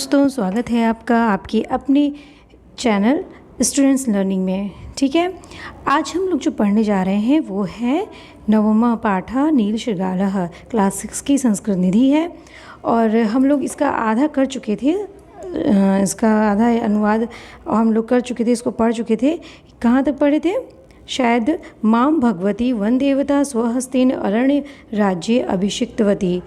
दोस्तों, स्वागत है आपका आपकी अपनी चैनल स्टूडेंट्स लर्निंग में। ठीक है, आज हम लोग जो पढ़ने जा रहे हैं वो है नवम पाठ नील शृगालः, क्लास 6 की संस्कृत निधि है। और हम लोग इसका आधा कर चुके थे, इसका आधा अनुवाद हम लोग कर चुके थे, इसको पढ़ चुके थे। कहाँ तक पढ़े थे? शायद माम भगवती वन देवता स्वहस्तेन अरण्य राज्ये अभिषिक्तवती।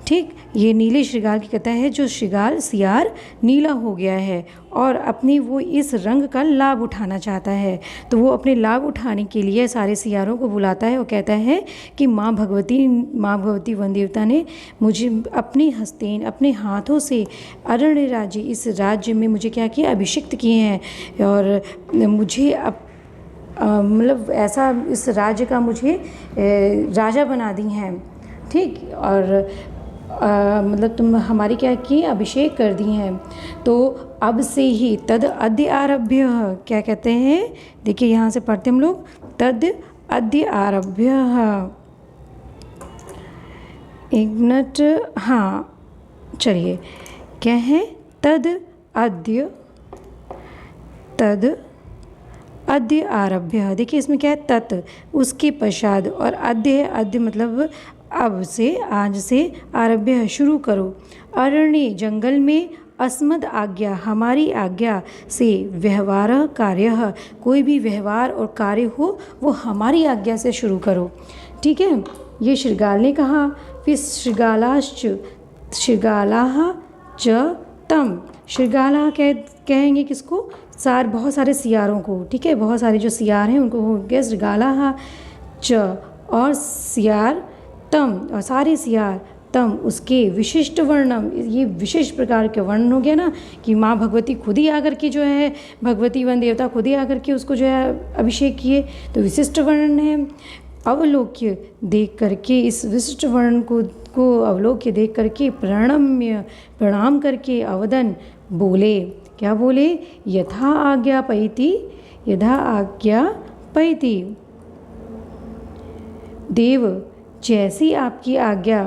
ठीक, ये नीले श्रृगाल की कथा है। जो श्रृगाल सियार नीला हो गया है और अपनी वो इस रंग का लाभ उठाना चाहता है, तो वो अपने लाभ उठाने के लिए सारे सियारों को बुलाता है और कहता है कि माँ भगवती वन देवता ने मुझे अपने हस्तेन, अपने हाथों से अरण्य राज्य, इस राज्य में मुझे क्या किया? अभिषिक्त किए हैं। और मुझे मतलब ऐसा इस राज्य का मुझे राजा बना दी हैं। ठीक, और मतलब तुम हमारी क्या की? अभिषेक कर दी हैं। तो अब से ही तद अद्य आरभ्य, क्या कहते हैं? देखिए यहाँ से पढ़ते हम लोग, तद अद्य आरभ्य। एक मिनट, हाँ चलिए, क्या है? तद अद्य आरभ्य। देखिए इसमें क्या है? तत्, उसके पश्चात, और अद्य है, अद्य मतलब अब से, आज से, आरभ्य शुरू करो। अरण्य जंगल में, अस्मद आज्ञा हमारी आज्ञा से, व्यवहार कार्य कोई भी व्यवहार और कार्य हो वो हमारी आज्ञा से शुरू करो। ठीक है, ये श्रृगाल ने कहा। फिर श्रृगालाः च तम, श्रृगाला कहेंगे किसको? बहुत सारे सियारों को। ठीक है, बहुत सारे जो सियार हैं उनको हो गया श्रृगालाः च, और सियार तम, और सारे सियार तम, उसके विशिष्ट वर्णम, ये विशिष्ट प्रकार के वर्णन हो गया ना, कि माँ भगवती खुद ही आकर के जो है, भगवती वन देवता खुद ही आकर के उसको जो है अभिषेक किए, तो विशिष्ट वर्णन है। अवलोक्य देख करके, इस विशिष्ट वर्णन को अवलोक्य देख करके, प्रणाम करके, अवदन बोले, क्या बोले? यथा आज्ञा पैति देव, जैसी आपकी आज्ञा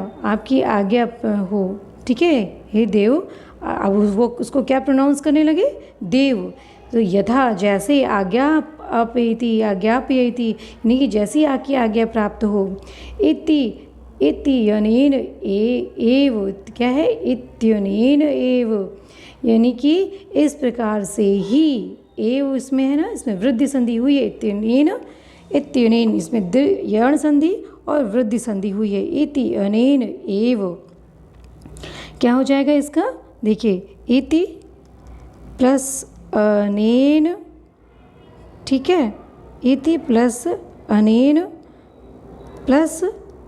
हो। ठीक है, हे देव। अब वो उसको क्या प्रोनाउंस करने लगे? देव। तो यथा, जैसे, आज्ञापयति, यानी कि जैसी आपकी आज्ञा प्राप्त हो। इत्यनेन एव, क्या है? इत्यनेन एव, यानी कि इस प्रकार से ही, एव इसमें है ना, इसमें वृद्धि संधि हुई है। इत्यनेन इसमें यण संधि और वृद्धि संधि हुई है। इति अनेन एव, क्या हो जाएगा इसका? देखिए, इति प्लस अनेन, ठीक है, इति प्लस अनेन प्लस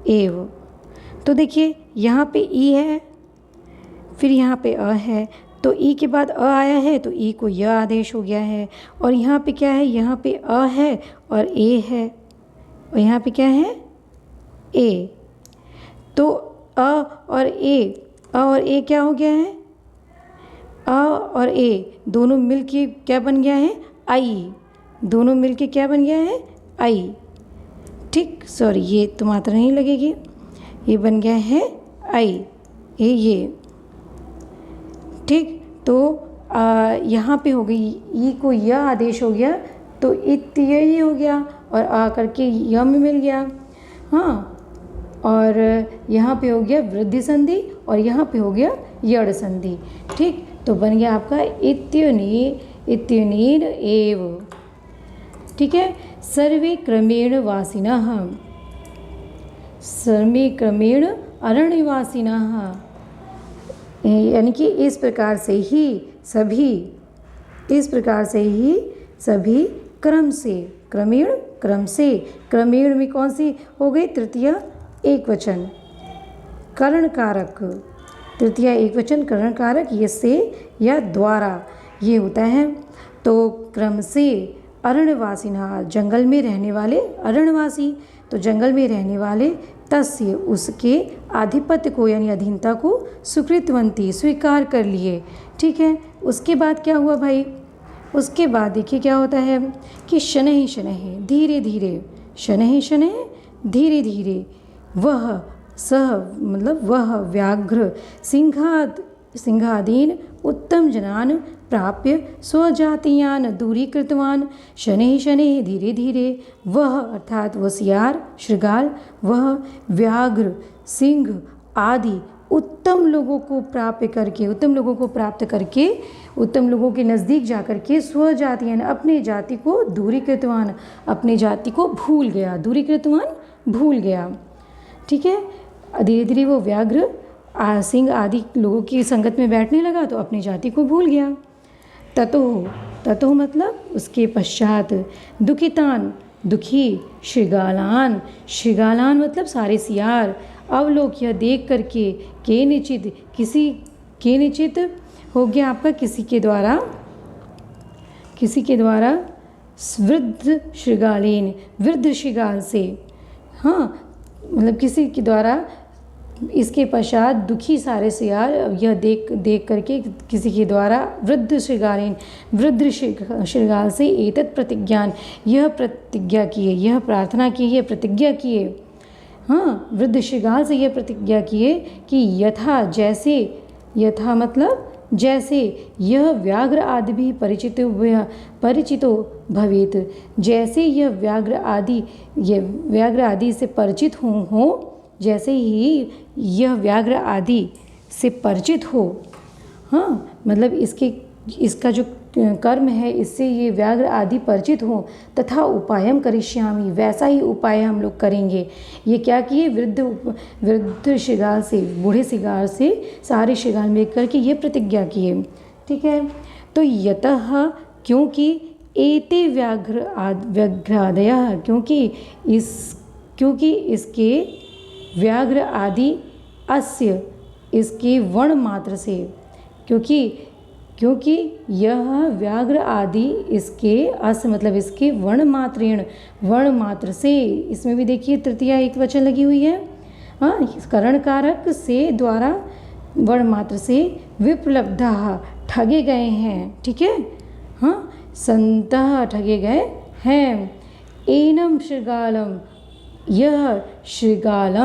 एव। तो देखिए यहाँ पे ई है, फिर यहाँ पे अ है, तो ई के बाद अ आया है तो ई को य आदेश हो गया है। और यहाँ पे क्या है? यहाँ पे अ है और ए है, और यहाँ पे क्या है? ए। तो अ और ए क्या हो गया है? अ और ए दोनों मिलके क्या बन गया है? आई। दोनों मिलके क्या बन गया है? आई। ठीक, सॉरी, ये तो मात्रा नहीं लगेगी, ये बन गया है आई, ये। ठीक, तो यहाँ पे हो गई, ई को य आदेश हो गया तो इत्य ही हो गया, और आ करके य में मिल गया। हाँ, और यहाँ पे हो गया वृद्धि संधि, और यहाँ पे हो गया यड़ संधि। ठीक, तो बन गया आपका इत्यनेन एव। ठीक है, सर्वे क्रमेण वासिनः, सर्वे क्रमेण अरण्यवासिनः, यानी कि इस प्रकार से ही सभी क्रम से, क्रमेण में कौन सी हो गई? तृतीया एक वचन, करण कारक, तृतीया एक वचन करण कारक, यसे या द्वारा, ये होता है। तो क्रम से अरण्यवासिनः, जंगल में रहने वाले, अरण्यवासी तो जंगल में रहने वाले, तस्य उसके आधिपत्य को यानी अधीनता को, सुकृतवंती स्वीकार कर लिए। ठीक है, उसके बाद क्या हुआ भाई? उसके बाद देखिए क्या होता है कि शनैः शनैः, धीरे धीरे, शनैः शनैः, धीरे धीरे, वह सह मतलब वह व्याघ्र सिंहादीन उत्तम जनान प्राप्य स्वजातीयान दूरीकृतवान। शनैः शनैः धीरे धीरे वह अर्थात वह सियार शृगाल वह व्याघ्र सिंह आदि उत्तम लोगों को प्राप्त करके उत्तम लोगों के नज़दीक जा कर के स्वजातीयान अपने जाति को दूरीकृतवान अपने जाति को भूल गया। दूरीकृतवान भूल गया। ठीक है, धीरे धीरे वो व्याघ्र सिंह आदि लोगों की संगत में बैठने लगा तो अपनी जाति को भूल गया। ततो मतलब उसके पश्चात दुखितान दुखी शृगालान मतलब सारे सियार अवलोक यह देख करके केनिचित हो गया आपका किसी के द्वारा वृद्ध शृगाल से। हाँ मतलब किसी के द्वारा इसके पश्चात दुखी सारे सियार यह देख करके किसी के द्वारा वृद्ध शृगाल से एतत् प्रतिज्ञान यह प्रतिज्ञा किए यह प्रार्थना की यह प्रतिज्ञा किए। हाँ वृद्ध शृगाल से यह प्रतिज्ञा किए कि यथा मतलब जैसे यह व्याघ्र आदि भी परिचितो भवेत जैसे यह व्याघ्र आदि से परिचित हो जैसे ही यह व्याघ्र आदि से परिचित हो। हाँ मतलब इसका जो कर्म है इससे ये व्याघ्र आदि परिचित हो तथा उपायम करिष्यामि वैसा ही उपाय हम लोग करेंगे। ये क्या किए वृद्ध शृगाल से बूढ़े शृगाल से सारे शृगाल में करके ये प्रतिज्ञा किए। ठीक है, तो यतः क्योंकि एते व्याघ्रादयः क्योंकि इसके व्याघ्र आदि अस्य इसके वर्ण मात्र से क्योंकि यह व्याघ्र आदि इसके अस्य मतलब इसके वर्ण मात्र से इसमें भी देखिए तृतीया एक वचन लगी हुई है। हाँ करण कारक से द्वारा वर्ण मात्र से विप्लब्धा ठगे गए हैं। ठीक है, हाँ संतः ठगे गए हैं। एनम शृगालम यह शृगाल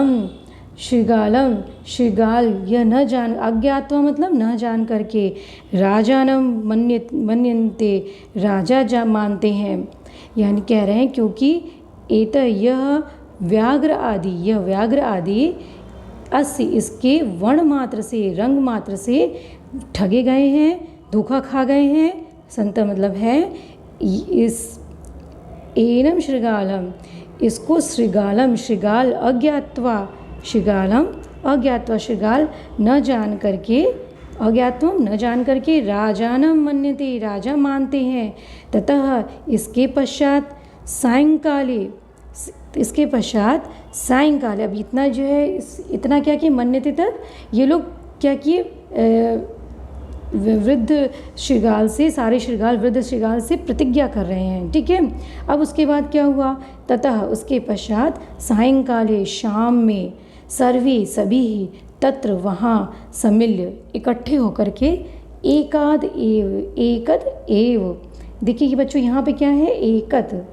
यह न जान अज्ञात्वा मतलब न जान करके राजानम मन्यन्ते राजा मानते हैं। यानी कह रहे हैं क्योंकि यह व्याघ्र आदि अस्य इसके वर्ण मात्र से रंग मात्र से ठगे गए हैं धोखा खा गए हैं। संत मतलब है इस एनम शृगालम इसको शृगाल अज्ञात्वा शृगाल न जान करके राजानम मन्यते राजा मानते हैं। ततः इसके पश्चात सायंकाले अब इतना जो है इतना क्या कि मन्यते तक ये लोग क्या किए वृद्ध शृगाल से सारे शृगाल वृद्ध शृगाल से प्रतिज्ञा कर रहे हैं। ठीक है, अब उसके बाद क्या हुआ ततः उसके पश्चात सायंकाले शाम में सर्वे सभी ही तत्र वहाँ सम्मिल्य इकट्ठे होकर के एकद एव देखिए कि बच्चों यहाँ पे क्या है एकद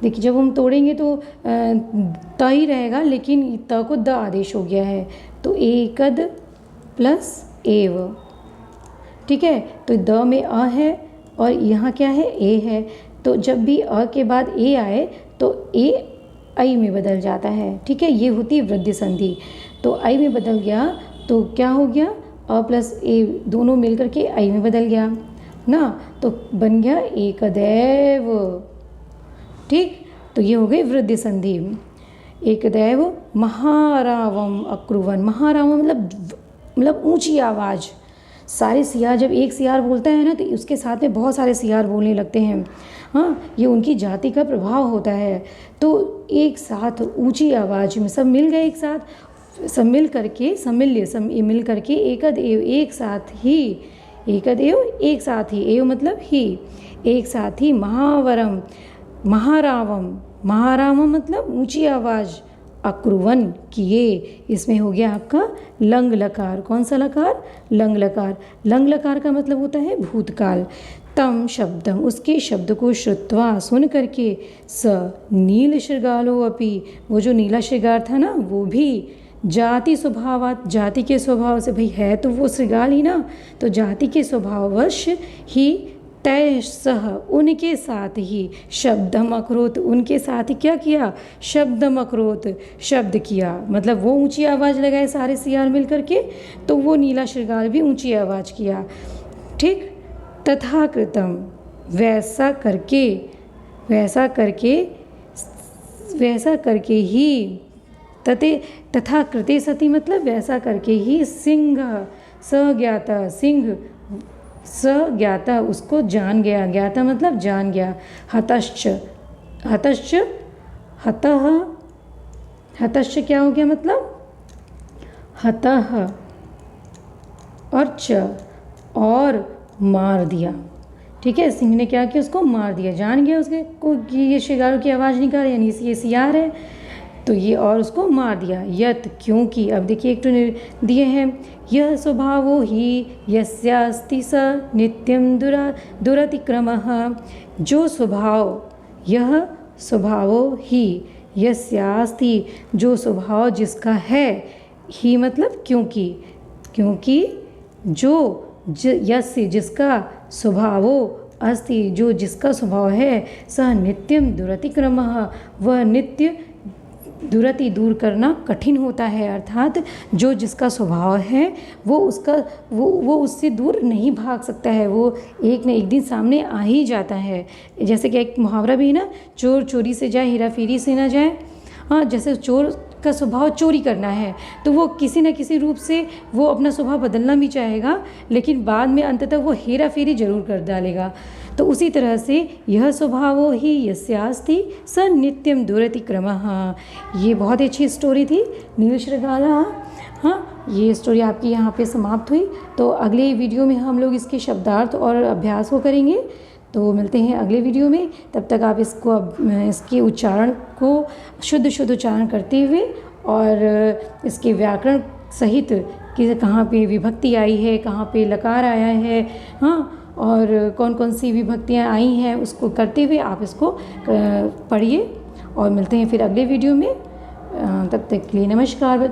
देखिए जब हम तोड़ेंगे तो त ही रहेगा लेकिन त को द आदेश हो गया है तो एकद प्लस एव। ठीक है, तो द में अ है और यहाँ क्या है ए है तो जब भी अ के बाद ए आए तो ए आई में बदल जाता है। ठीक है, ये होती है वृद्धि संधि। तो आई में बदल गया तो क्या हो गया अ प्लस ए दोनों मिलकर के आई में बदल गया ना तो बन गया एकदैव। ठीक, तो ये हो गई वृद्धि संधि। एकदैव महारावम अक्रुवन महारावम मतलब ऊंची आवाज़। सारे सियार जब एक सियार बोलता है ना तो उसके साथ में बहुत सारे सियार बोलने लगते हैं। हाँ ये उनकी जाति का प्रभाव होता है। तो एक साथ ऊंची आवाज़ में सब मिल गए एक साथ सब मिल करके एकदेव एक साथ ही एक साथ ही एव मतलब ही एक साथ ही महारावम मतलब ऊंची आवाज़ अक्रुवन किए। इसमें हो गया आपका लंग लकार। कौन सा लकार? लंग लकार। लंग लकार का मतलब होता है भूतकाल। तम शब्दम उसके शब्द को श्रुत्वा सुन करके स नील शृगालो अपि वो जो नीला शृगाल था ना वो भी जाति स्वभावात, जाति के स्वभाव से, भाई है तो वो श्रृगाल ही ना, तो जाति के स्वभाववश ही तय सह, उनके साथ ही शब्दम अकरोत, उनके साथ ही क्या किया, शब्दम अकरोत, शब्द किया, मतलब वो ऊंची आवाज़ लगाए सारे सियार मिल करके, तो वो नीला श्रृगाल भी ऊंची आवाज़ किया। ठीक, तथा कृतम, वैसा करके, वैसा करके, वैसा करके ही, तथा कृते सती मतलब वैसा करके ही, सिंह स ज्ञाता, सिंह स ज्ञाता उसको जान गया, ज्ञाता मतलब जान गया, हतश्च, हतश्च, हतः, हतश्च क्या हो गया मतलब हतः, और च, और मार दिया। ठीक है, सिंह ने क्या किया, उसको मार दिया, जान गया उसके को कि ये शिकारों की आवाज़ निकाल, यानी ये सियार है, तो ये और उसको मार दिया। यत, क्योंकि, अब देखिए एक तो दिए हैं, यह स्वभावो ही यस्यास्ति स नित्यम दुरतिक्रमः, जो स्वभाव, यह स्वभावो ही यस्यास्ति, जो स्वभाव जिसका है, ही मतलब क्योंकि, क्योंकि जो यस्य जिसका, स्वभावो अस्ति जो जिसका स्वभाव है, सह नित्यम दुरतिक्रमः, वह नित्य दुरति दूर करना कठिन होता है, अर्थात जो जिसका स्वभाव है वो उसका वो उससे दूर नहीं भाग सकता है, वो एक न एक दिन सामने आ ही जाता है। जैसे कि एक मुहावरा भी है ना, चोर चोरी से जाए हेरा फेरी से ना जाए। हाँ, जैसे चोर का स्वभाव चोरी करना है तो वो किसी न किसी रूप से वो अपना स्वभाव बदलना भी चाहेगा, लेकिन बाद में अंततः वो हेरा फेरी जरूर कर डालेगा। तो उसी तरह से यह स्वभावो ही यस्यास्ति स नित्यम दुरतिक्रमः। ये बहुत ही अच्छी स्टोरी थी, नील श्रृगाल। हाँ, ये स्टोरी आपकी यहाँ पे समाप्त हुई। तो अगले वीडियो में हम लोग इसके शब्दार्थ और अभ्यास को करेंगे। तो मिलते हैं अगले वीडियो में, तब तक आप इसको इसके उच्चारण को शुद्ध उच्चारण करते हुए और इसके व्याकरण सहित कि कहाँ पे विभक्ति आई है, कहाँ पे लकार आया है, हाँ, और कौन कौन सी विभक्तियाँ आई हैं, उसको करते हुए आप इसको पढ़िए। और मिलते हैं फिर अगले वीडियो में, तब तक के लिए नमस्कार।